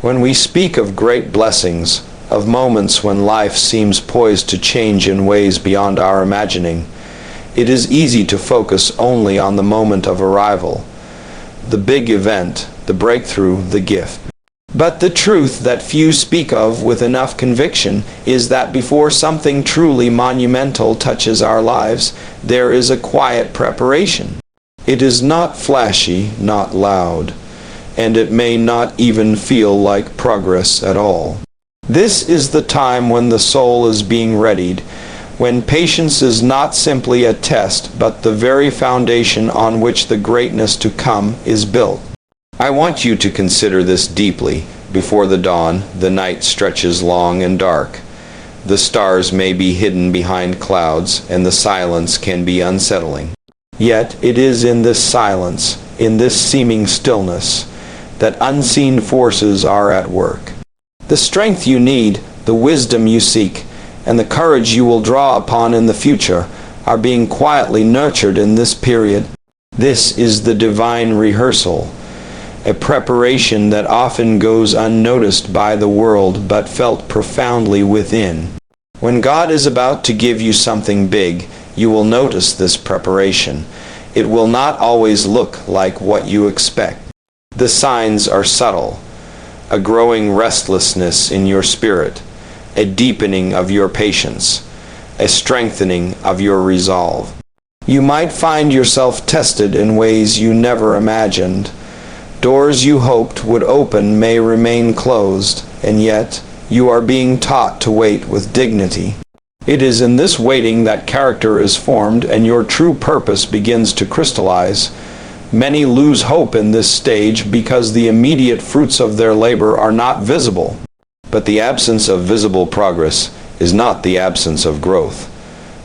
When we speak of great blessings, of moments when life seems poised to change in ways beyond our imagining, it is easy to focus only on the moment of arrival, the big event, the breakthrough, the gift. But the truth that few speak of with enough conviction is that before something truly monumental touches our lives, there is a quiet preparation. It is not flashy, not loud, and it may not even feel like progress at all. This is the time when the soul is being readied, when patience is not simply a test, but the very foundation on which the greatness to come is built. I want you to consider this deeply. Before the dawn, the night stretches long and dark. The stars may be hidden behind clouds, and the silence can be unsettling. Yet it is in this silence, in this seeming stillness, that unseen forces are at work. The strength you need, the wisdom you seek, and the courage you will draw upon in the future are being quietly nurtured in this period. This is the divine rehearsal, a preparation that often goes unnoticed by the world but felt profoundly within. When God is about to give you something big, you will notice this preparation. It will not always look like what you expect. The signs are subtle: a growing restlessness in your spirit, a deepening of your patience, a strengthening of your resolve. You might find yourself tested in ways you never imagined. Doors you hoped would open may remain closed, and yet you are being taught to wait with dignity. It is in this waiting that character is formed and your true purpose begins to crystallize. Many lose hope in this stage because the immediate fruits of their labor are not visible. But the absence of visible progress is not the absence of growth.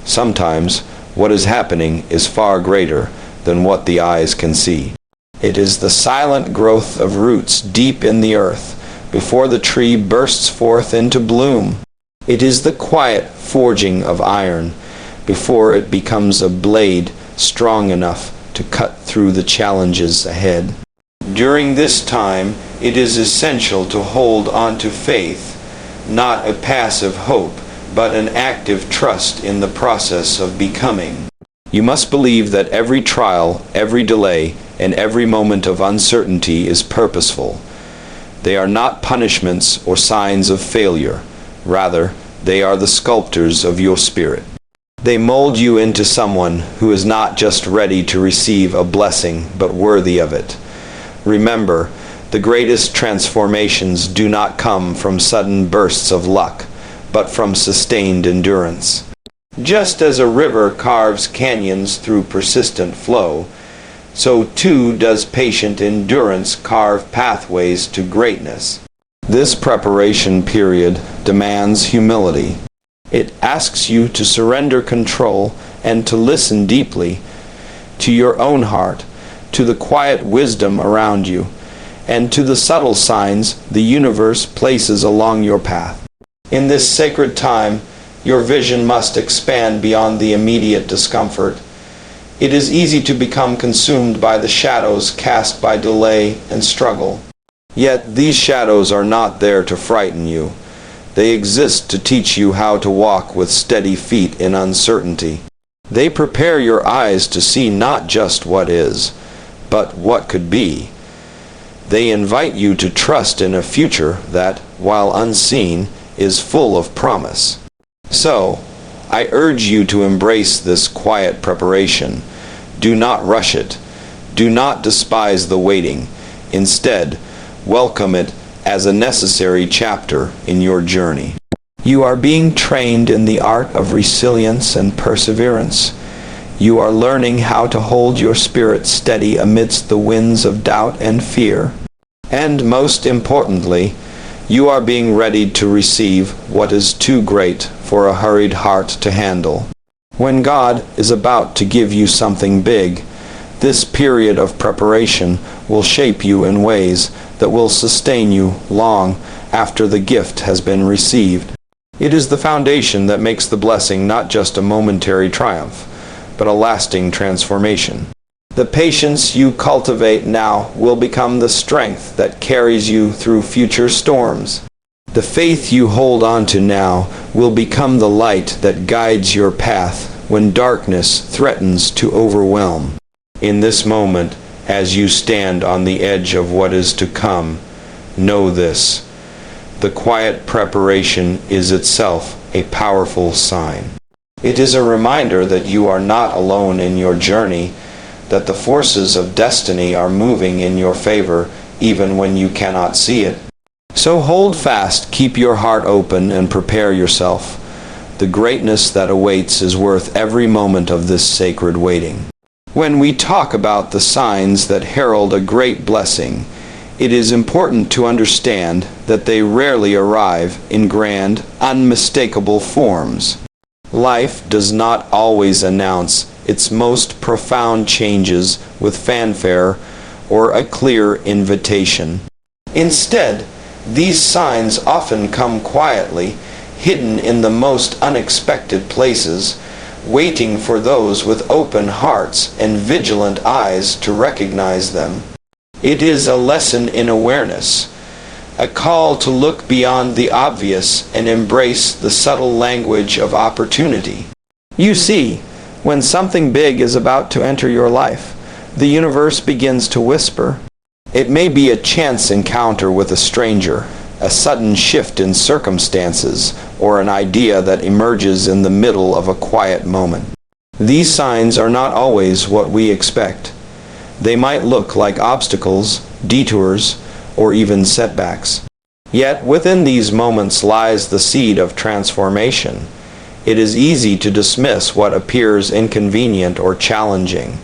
Sometimes what is happening is far greater than what the eyes can see. It is the silent growth of roots deep in the earth before the tree bursts forth into bloom. It is the quiet forging of iron before it becomes a blade strong enough to cut through the challenges ahead. During this time, it is essential to hold on to faith, not a passive hope, but an active trust in the process of becoming. You must believe that every trial, every delay, and every moment of uncertainty is purposeful. They are not punishments or signs of failure. Rather, they are the sculptors of your spirit. They mold you into someone who is not just ready to receive a blessing, but worthy of it. Remember, the greatest transformations do not come from sudden bursts of luck, but from sustained endurance. Just as a river carves canyons through persistent flow, so too does patient endurance carve pathways to greatness. This preparation period demands humility. It asks you to surrender control and to listen deeply to your own heart, to the quiet wisdom around you, and to the subtle signs the universe places along your path. In this sacred time, your vision must expand beyond the immediate discomfort. It is easy to become consumed by the shadows cast by delay and struggle. Yet these shadows are not there to frighten you. They exist to teach you how to walk with steady feet in uncertainty. They prepare your eyes to see not just what is, but what could be. They invite you to trust in a future that, while unseen, is full of promise. So, I urge you to embrace this quiet preparation. Do not rush it. Do not despise the waiting. Instead, welcome it as a necessary chapter in your journey. You are being trained in the art of resilience and perseverance. You are learning how to hold your spirit steady amidst the winds of doubt and fear. And most importantly, you are being ready to receive what is too great for a hurried heart to handle. When God is about to give you something big, this period of preparation will shape you in ways that will sustain you long after the gift has been received. It is the foundation that makes the blessing not just a momentary triumph, but a lasting transformation. The patience you cultivate now will become the strength that carries you through future storms. The faith you hold on to now will become the light that guides your path when darkness threatens to overwhelm. In this moment, as you stand on the edge of what is to come, know this: the quiet preparation is itself a powerful sign. It is a reminder that you are not alone in your journey, that the forces of destiny are moving in your favor even when you cannot see it. So hold fast, keep your heart open, and prepare yourself. The greatness that awaits is worth every moment of this sacred waiting. When we talk about the signs that herald a great blessing, it is important to understand that they rarely arrive in grand, unmistakable forms. Life does not always announce its most profound changes with fanfare or a clear invitation. Instead, these signs often come quietly, hidden in the most unexpected places, waiting for those with open hearts and vigilant eyes to recognize them. It is a lesson in awareness, a call to look beyond the obvious and embrace the subtle language of opportunity. You see, when something big is about to enter your life, the universe begins to whisper. It may be a chance encounter with a stranger, a sudden shift in circumstances, or an idea that emerges in the middle of a quiet moment. These signs are not always what we expect. They might look like obstacles, detours, or even setbacks. Yet within these moments lies the seed of transformation. It is easy to dismiss what appears inconvenient or challenging.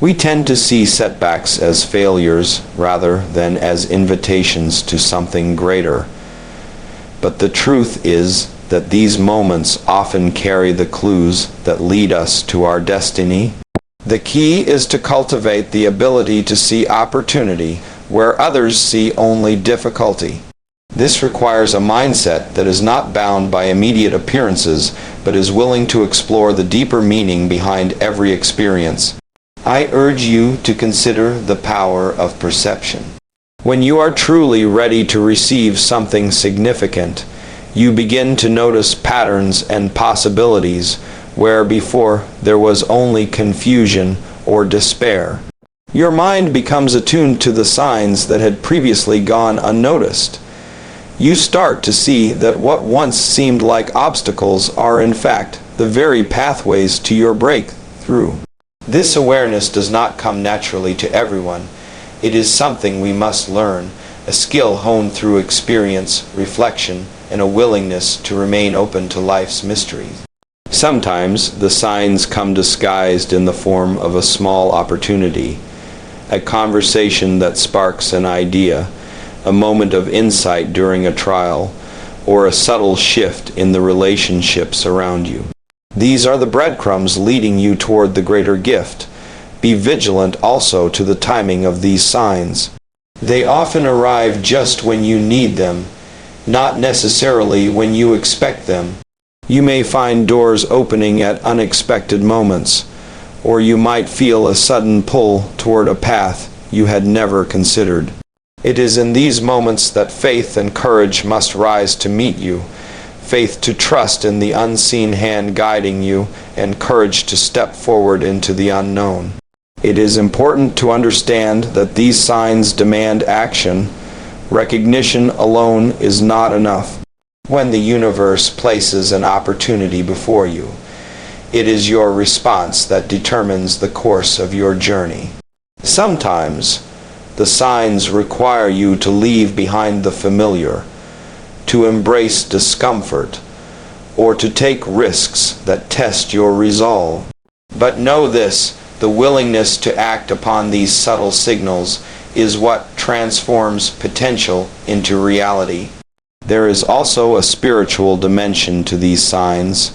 We tend to see setbacks as failures rather than as invitations to something greater. But the truth is that these moments often carry the clues that lead us to our destiny. The key is to cultivate the ability to see opportunity where others see only difficulty. This requires a mindset that is not bound by immediate appearances, but is willing to explore the deeper meaning behind every experience. I urge you to consider the power of perception. When you are truly ready to receive something significant, you begin to notice patterns and possibilities where before there was only confusion or despair. Your mind becomes attuned to the signs that had previously gone unnoticed. You start to see that what once seemed like obstacles are in fact the very pathways to your breakthrough. This awareness does not come naturally to everyone. It is something we must learn, a skill honed through experience, reflection, and a willingness to remain open to life's mysteries. Sometimes the signs come disguised in the form of a small opportunity, a conversation that sparks an idea, a moment of insight during a trial, or a subtle shift in the relationships around you. These are the breadcrumbs leading you toward the greater gift. Be vigilant also to the timing of these signs. They often arrive just when you need them, not necessarily when you expect them. You may find doors opening at unexpected moments, or you might feel a sudden pull toward a path you had never considered. It is in these moments that faith and courage must rise to meet you. Faith to trust in the unseen hand guiding you, and courage to step forward into the unknown. It is important to understand that these signs demand action. Recognition alone is not enough. When the universe places an opportunity before you, it is your response that determines the course of your journey. Sometimes, the signs require you to leave behind the familiar, to embrace discomfort, or to take risks that test your resolve. But know this: the willingness to act upon these subtle signals is what transforms potential into reality. There is also a spiritual dimension to these signs.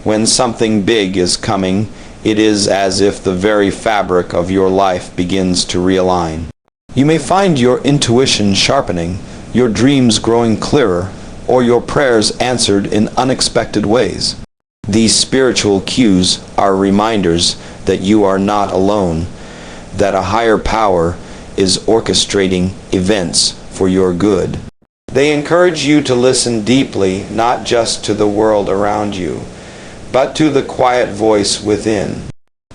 When something big is coming, it is as if the very fabric of your life begins to realign. You may find your intuition sharpening, your dreams growing clearer, or your prayers answered in unexpected ways. These spiritual cues are reminders that you are not alone. that a higher power is orchestrating events for your good. They encourage you to listen deeply, not just to the world around you, but to the quiet voice within.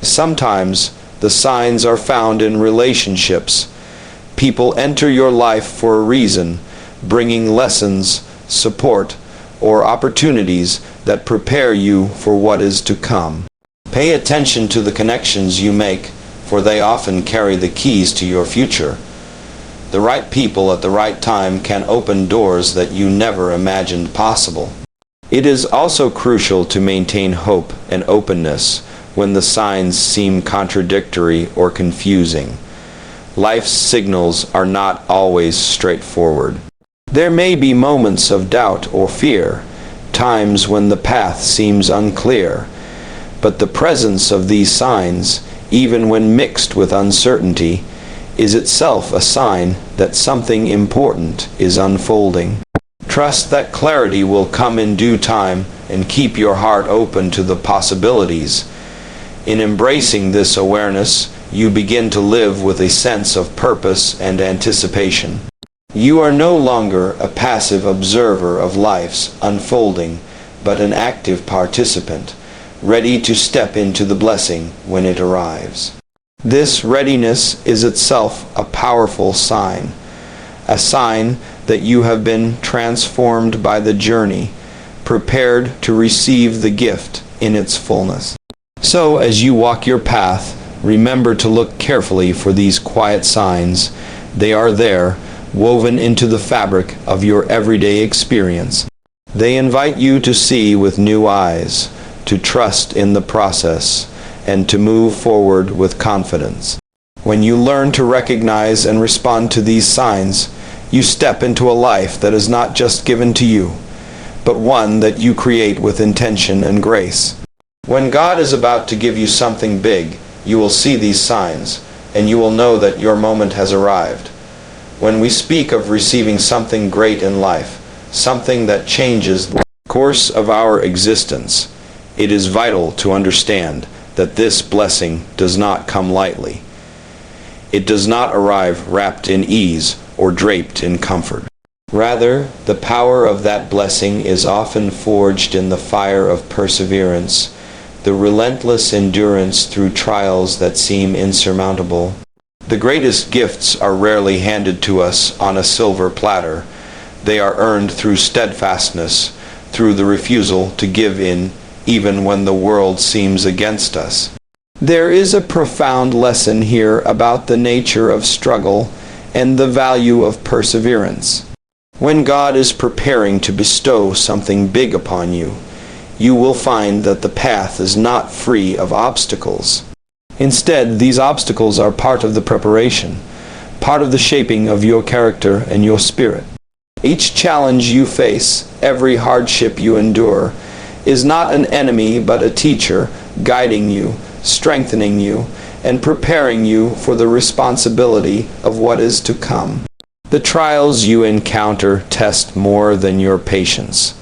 Sometimes the signs are found in relationships. People enter your life for a reason, bringing lessons, support, or opportunities that prepare you for what is to come. Pay attention to the connections you make, for they often carry the keys to your future. The right people at the right time can open doors that you never imagined possible. It is also crucial to maintain hope and openness when the signs seem contradictory or confusing. Life's signals are not always straightforward. There may be moments of doubt or fear, times when the path seems unclear, but the presence of these signs, even when mixed with uncertainty, is itself a sign that something important is unfolding. Trust that clarity will come in due time and keep your heart open to the possibilities. In embracing this awareness, you begin to live with a sense of purpose and anticipation. You are no longer a passive observer of life's unfolding, but an active participant, ready to step into the blessing when it arrives. This readiness is itself a powerful sign, a sign that you have been transformed by the journey, prepared to receive the gift in its fullness. So, as you walk your path, remember to look carefully for these quiet signs. They are there, woven into the fabric of your everyday experience. They invite you to see with new eyes, to trust in the process, and to move forward with confidence. When you learn to recognize and respond to these signs, you step into a life that is not just given to you, but one that you create with intention and grace. When God is about to give you something big, you will see these signs, and you will know that your moment has arrived. When we speak of receiving something great in life, something that changes the course of our existence, it is vital to understand that this blessing does not come lightly. It does not arrive wrapped in ease or draped in comfort. Rather, the power of that blessing is often forged in the fire of perseverance, the relentless endurance through trials that seem insurmountable. The greatest gifts are rarely handed to us on a silver platter. They are earned through steadfastness, through the refusal to give in even when the world seems against us. There is a profound lesson here about the nature of struggle and the value of perseverance. When God is preparing to bestow something big upon you, you will find that the path is not free of obstacles. Instead, these obstacles are part of the preparation, part of the shaping of your character and your spirit. Each challenge you face, every hardship you endure, is not an enemy but a teacher, guiding you, strengthening you, and preparing you for the responsibility of what is to come. The trials you encounter test more than your patience.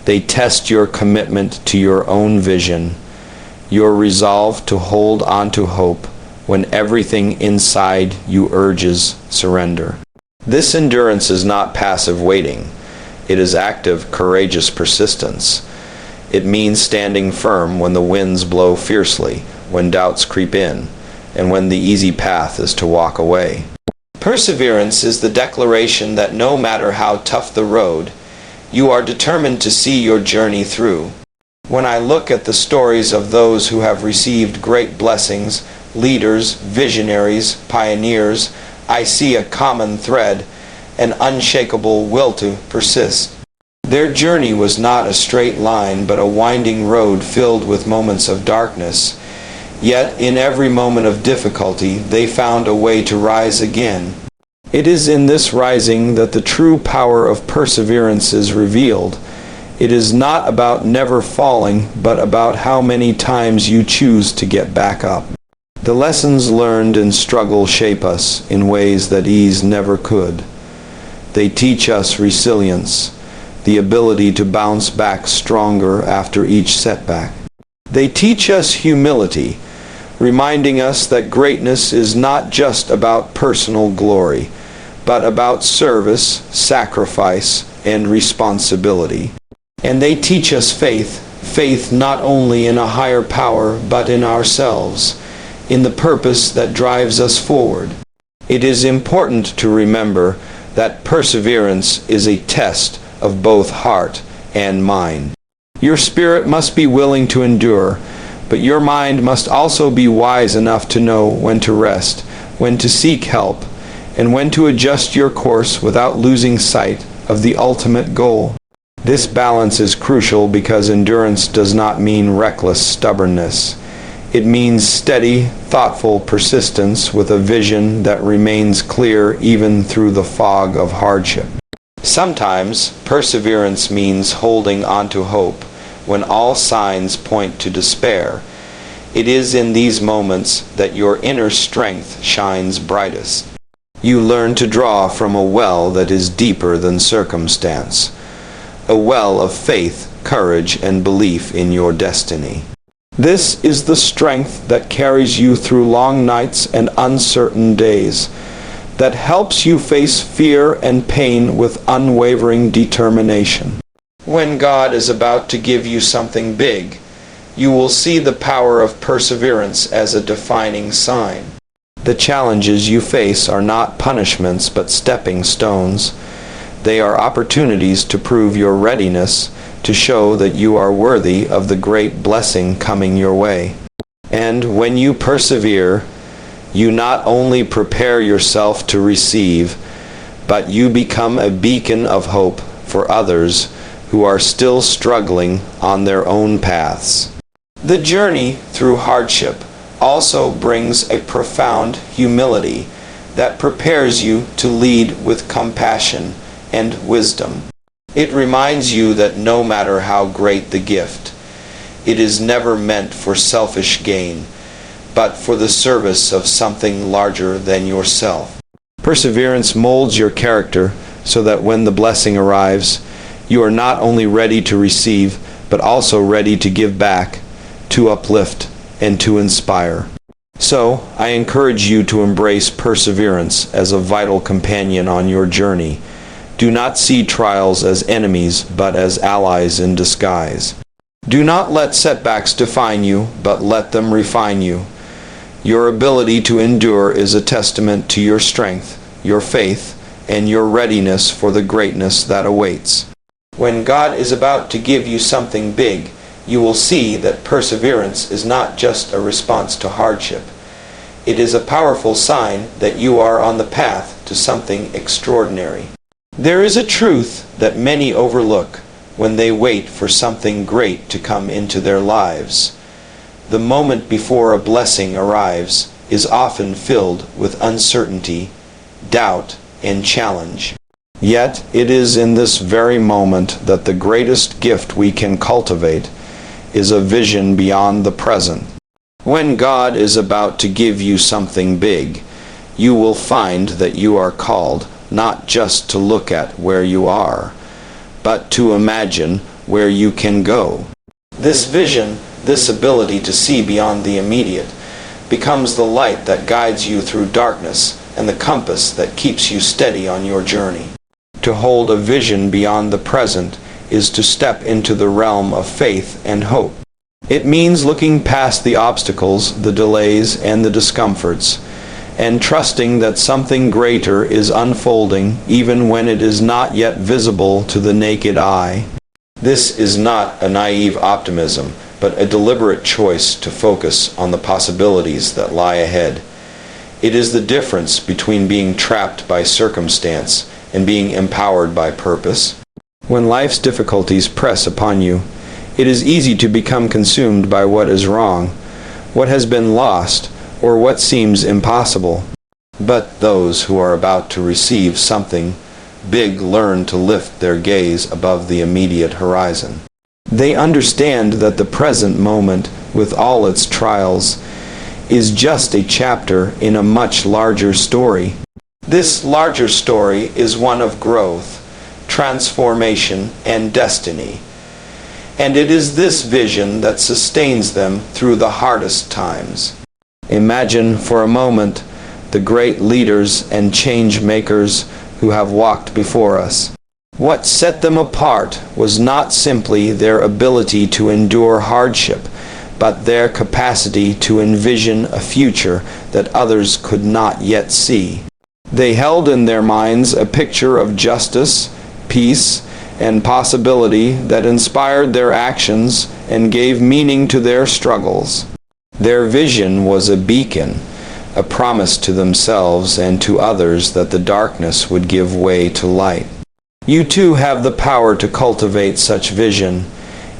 They test your commitment to your own vision, your resolve to hold on to hope when everything inside you urges surrender. This endurance is not passive waiting. It is active, courageous persistence. It means standing firm when the winds blow fiercely, when doubts creep in, and when the easy path is to walk away. Perseverance is the declaration that no matter how tough the road, you are determined to see your journey through. When I look at the stories of those who have received great blessings, leaders, visionaries, pioneers, I see a common thread, an unshakable will to persist. Their journey was not a straight line, but a winding road filled with moments of darkness. Yet, in every moment of difficulty, they found a way to rise again. It is in this rising that the true power of perseverance is revealed. It is not about never falling, but about how many times you choose to get back up. The lessons learned in struggle shape us in ways that ease never could. They teach us resilience, the ability to bounce back stronger after each setback. They teach us humility, reminding us that greatness is not just about personal glory, but about service, sacrifice, and responsibility. And they teach us faith not only in a higher power, but in ourselves, in the purpose that drives us forward. It is important to remember that perseverance is a test of both heart and mind. Your spirit must be willing to endure, but your mind must also be wise enough to know when to rest, when to seek help, and when to adjust your course without losing sight of the ultimate goal. This balance is crucial because endurance does not mean reckless stubbornness. It means steady, thoughtful persistence with a vision that remains clear even through the fog of hardship. Sometimes perseverance means holding on to hope when all signs point to despair. It is in these moments that your inner strength shines brightest. You learn to draw from a well that is deeper than circumstance, a well of faith, courage, and belief in your destiny. This is the strength that carries you through long nights and uncertain days, that helps you face fear and pain with unwavering determination. When God is about to give you something big, you will see the power of perseverance as a defining sign. The challenges you face are not punishments but stepping stones. They are opportunities to prove your readiness, to show that you are worthy of the great blessing coming your way. And when you persevere, you not only prepare yourself to receive, but you become a beacon of hope for others who are still struggling on their own paths. The journey through hardship also brings a profound humility that prepares you to lead with compassion and wisdom. It reminds you that no matter how great the gift, it is never meant for selfish gain, but for the service of something larger than yourself. Perseverance molds your character so that when the blessing arrives, you are not only ready to receive, but also ready to give back, to uplift, and to inspire. So, I encourage you to embrace perseverance as a vital companion on your journey. Do not see trials as enemies, but as allies in disguise. Do not let setbacks define you, but let them refine you. Your ability to endure is a testament to your strength, your faith, and your readiness for the greatness that awaits. When God is about to give you something big, you will see that perseverance is not just a response to hardship. It is a powerful sign that you are on the path to something extraordinary. There is a truth that many overlook when they wait for something great to come into their lives. The moment before a blessing arrives is often filled with uncertainty, doubt, and challenge. Yet it is in this very moment that the greatest gift we can cultivate is a vision beyond the present. When God is about to give you something big, you will find that you are called not just to look at where you are, but to imagine where you can go. This vision, this ability to see beyond the immediate, becomes the light that guides you through darkness and the compass that keeps you steady on your journey. To hold a vision beyond the present is to step into the realm of faith and hope. It means looking past the obstacles, the delays, and the discomforts, and trusting that something greater is unfolding even when it is not yet visible to the naked eye. This is not a naive optimism, but a deliberate choice to focus on the possibilities that lie ahead. It is the difference between being trapped by circumstance and being empowered by purpose. When life's difficulties press upon you, it is easy to become consumed by what is wrong, what has been lost, or what seems impossible. But those who are about to receive something big learn to lift their gaze above the immediate horizon. They understand that the present moment, with all its trials, is just a chapter in a much larger story. This larger story is one of growth, transformation, and destiny. And it is this vision that sustains them through the hardest times. Imagine for a moment the great leaders and change makers who have walked before us. What set them apart was not simply their ability to endure hardship, but their capacity to envision a future that others could not yet see. They held in their minds a picture of justice, peace, and possibility that inspired their actions and gave meaning to their struggles. Their vision was a beacon, a promise to themselves and to others that the darkness would give way to light. You too have the power to cultivate such vision.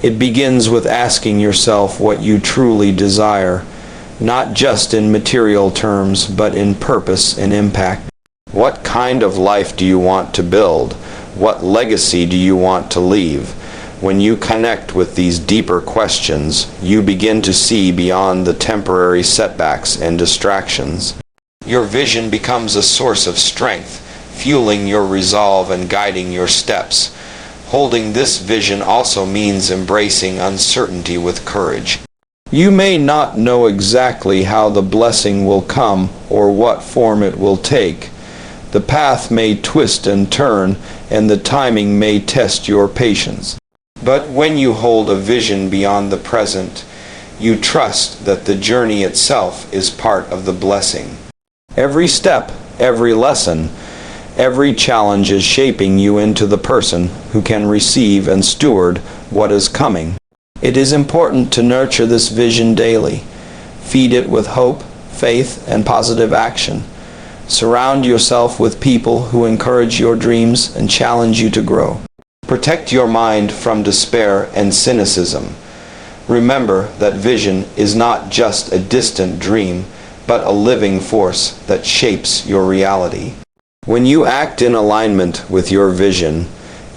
It begins with asking yourself what you truly desire, not just in material terms, but in purpose and impact. What kind of life do you want to build? What legacy do you want to leave? When you connect with these deeper questions, you begin to see beyond the temporary setbacks and distractions. Your vision becomes a source of strength, fueling your resolve and guiding your steps. Holding this vision also means embracing uncertainty with courage. You may not know exactly how the blessing will come or what form it will take. The path may twist and turn, and the timing may test your patience. But when you hold a vision beyond the present, you trust that the journey itself is part of the blessing. Every step, every lesson, every challenge is shaping you into the person who can receive and steward what is coming. It is important to nurture this vision daily. Feed it with hope, faith, and positive action. Surround yourself with people who encourage your dreams and challenge you to grow. Protect your mind from despair and cynicism. Remember that vision is not just a distant dream, but a living force that shapes your reality. When you act in alignment with your vision,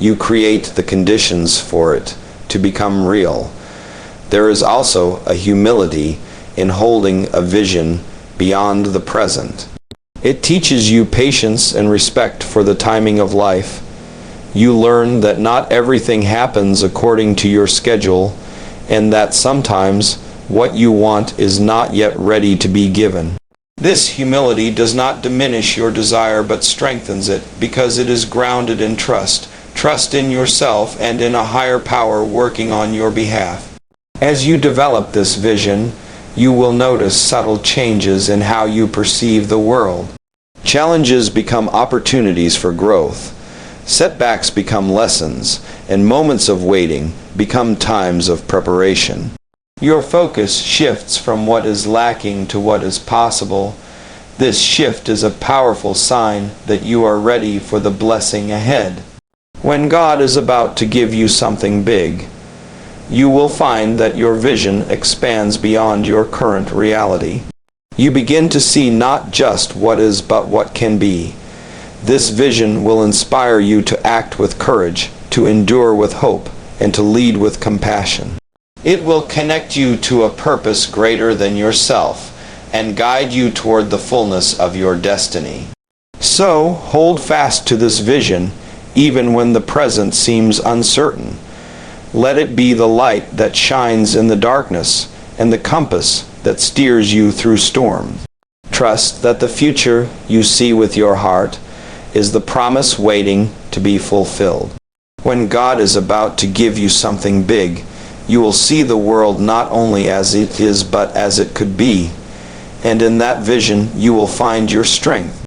you create the conditions for it to become real. There is also a humility in holding a vision beyond the present. It teaches you patience and respect for the timing of life. You learn that not everything happens according to your schedule, and that sometimes what you want is not yet ready to be given. This humility does not diminish your desire but strengthens it, because it is grounded in trust in yourself and in a higher power working on your behalf. As you develop this vision, you will notice subtle changes in how you perceive the world. Challenges become opportunities for growth. Setbacks become lessons, and moments of waiting become times of preparation. Your focus shifts from what is lacking to what is possible. This shift is a powerful sign that you are ready for the blessing ahead. When God is about to give you something big, you will find that your vision expands beyond your current reality. You begin to see not just what is, but what can be. This vision will inspire you to act with courage, to endure with hope, and to lead with compassion. It will connect you to a purpose greater than yourself and guide you toward the fullness of your destiny. So, hold fast to this vision, even when the present seems uncertain. Let it be the light that shines in the darkness and the compass that steers you through storms. Trust that the future you see with your heart is the promise waiting to be fulfilled. When God is about to give you something big, you will see the world not only as it is, but as it could be. And in that vision, you will find your strength.